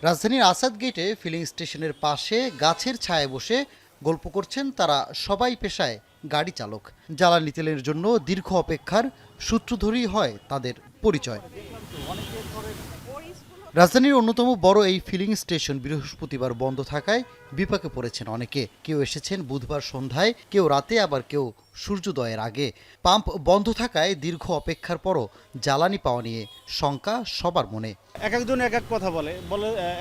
রাজধানীর আসাদ গেটে ফিলিং স্টেশনের পাশে গাছের ছায়ায় বসে গল্প করছেন তারা সবাই পেশায় গাড়ি চালক। জ্বালানি তেলের জন্য দীর্ঘ অপেক্ষার সূত্র ধরেই হয় তাদের পরিচয়। রাজধানীর অন্যতম বড় এই ফিলিং স্টেশন বৃহস্পতিবার বন্ধ থাকায় বিপাকে পড়েছেন অনেকে। কেউ এসেছেন বুধবার সন্ধ্যায়, কেউ রাতে, আবার কেউ সূর্যোদয়ের আগে। পাম্প বন্ধ থাকায় দীর্ঘ অপেক্ষার পরও জ্বালানি পাওয়া নিয়ে শঙ্কা সবার মনে। এক একজন এক এক কথা বলে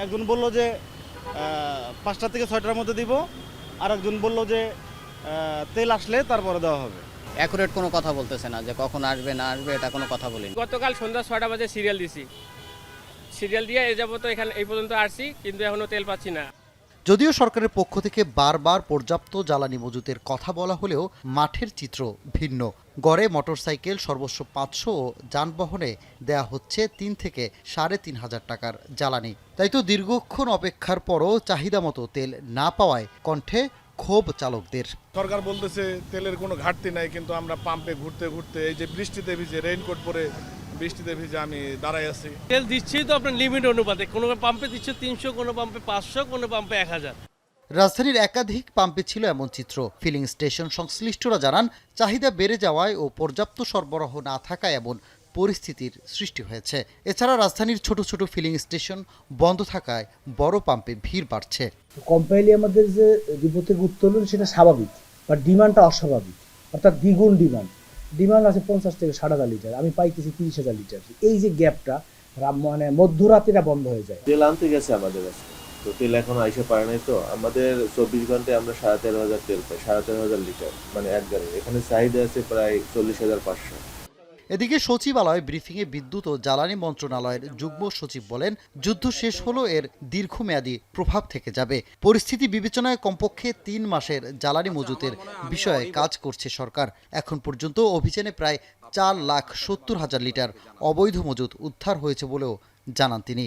একজন বলল যে 5টা থেকে 6টার মধ্যে দিব, আর একজন বলল যে তেল আসলে তারপরে দেওয়া হবে। অ্যাকুরেট কোনো কথা বলতেছে না যে কখন আসবে না আসবে, এটা কোনো কথা বলিনি। গতকাল সন্ধ্যা 6টা বাজে সিরিয়াল দিছি, সিরিয়াল দিয়ে এ যাবো তো এখানে এই পর্যন্ত আসছি, কিন্তু এখনো তেল পাচ্ছি না। যদিও সরকারের পক্ষ থেকে বারবার পর্যাপ্ত জ্বালানি মজুতের কথা বলা হলেও মাঠের চিত্র ভিন্ন। গড়ে মোটরসাইকেল সর্বোচ্চ 500 ও যানবাহনে দেয়া হচ্ছে 3 থেকে 3,500 টাকার জ্বালানি। তাই তো দীর্ঘক্ষণ অপেক্ষার পরও চাহিদা মতো তেল না পাওয়ায় কণ্ঠে ক্ষোভ চালকদের। সরকার বলতেছে তেলের কোনো ঘাটতি নাই, কিন্তু আমরা পাম্পে ঘুরতে ঘুরতে এই যে বৃষ্টিতে ভিজে, রেইনকোট পরে বৃষ্টিতে ভিজে আমি দাঁড়াই আছি। তেল দিচ্ছেই তো আপনার লিমিট অনুপাতে, কোনো পাম্পে দিচ্ছে 300, কোনো পাম্পে 500, কোনো পাম্পে 1000। রাজধানীর একাধিক পাম্পে ছিল এমন চিত্র। ফিলিং স্টেশন সংশ্লিষ্টরা জানান, চাহিদা বেড়ে যাওয়ায় ও পর্যাপ্ত সরবরাহ না থাকায় এমন পরিস্থিতির সৃষ্টি হয়েছে। এছাড়া রাজধানীর ছোট ছোট ফিলিং স্টেশন বন্ধ থাকায় বড় পাম্পে ভিড় বাড়ছে। কোম্পানি আমাদের যে রিপোর্টের উত্তোলন সেটা স্বাভাবিক, বা ডিমান্ডটা অস্বাভাবিক, অর্থাৎ দ্বিগুণ ডিমান্ড আছে 50 থেকে 60,000 লিটার, আমি পাইতেছি 30,000 লিটার। এই যে গ্যাপটা, মানে মধ্যরাতে বন্ধ হয়ে যায়। তেল আনতে গেছে আমাদের কাছে, তো তেল এখনো আইসে পারে নাই। তো আমাদের 24 ঘন্টায় আমরা 13,500 তেল পাই, 13,500 লিটার, মানে এক গাড়ি। এখানে চাহিদা আছে প্রায় 40,500। এদিকে সচিবালয় ব্রিফিংয়ে বিদ্যুৎ ও জ্বালানি মন্ত্রণালয়ের যুগ্ম সচিব বলেন, যুদ্ধ শেষ হলো এর দীর্ঘমেয়াদী প্রভাব থেকে যাবে। পরিস্থিতি বিবেচনায় কমপক্ষে 3 মাসের জ্বালানি মজুতের বিষয়ে কাজ করছে সরকার। এখন পর্যন্ত অভিযানে প্রায় 4,70,000 লিটার অবৈধ মজুত উদ্ধার হয়েছে বলেও জানান তিনি।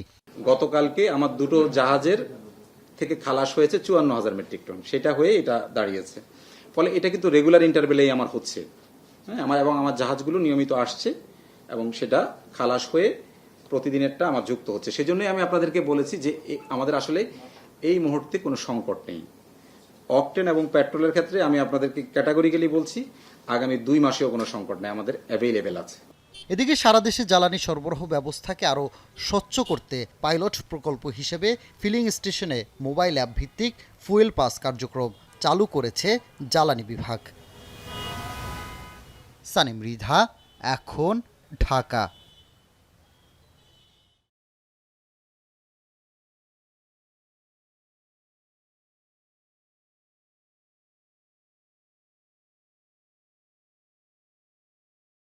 গতকালকে আমার দুটো জাহাজের থেকে খালাস হয়েছে 54,000 মেট্রিক টন, সেটা হয়ে এটা দাঁড়িয়েছে। ফলে এটা কিন্তু রেগুলার ইন্টারভেলেই আমার হচ্ছে, হ্যাঁ, আমার জাহাজগুলো নিয়মিত আসছে এবং সেটা খালাস হয়ে প্রতিদিনেরটা আমার যুক্ত হচ্ছে। সেজন্যই আমি আপনাদেরকে বলেছি যে আমাদের আসলে এই মুহূর্তে কোনো সংকট নেই। অকটেন এবং পেট্রোলের ক্ষেত্রে আমি আপনাদেরকে ক্যাটাগরিক্যালি বলছি, আগামী 2 মাসেও কোনো সংকট নেই, আমাদের অ্যাভেলেবেল আছে। এদিকে সারা দেশে জ্বালানি সরবরাহ ব্যবস্থাকে আরও স্বচ্ছ করতে পাইলট প্রকল্প হিসেবে ফিলিং স্টেশনে মোবাইল অ্যাপ ভিত্তিক ফুয়েল পাস কার্যক্রম চালু করেছে জ্বালানি বিভাগ। সানিম মৃধা, এখন, ঢাকা।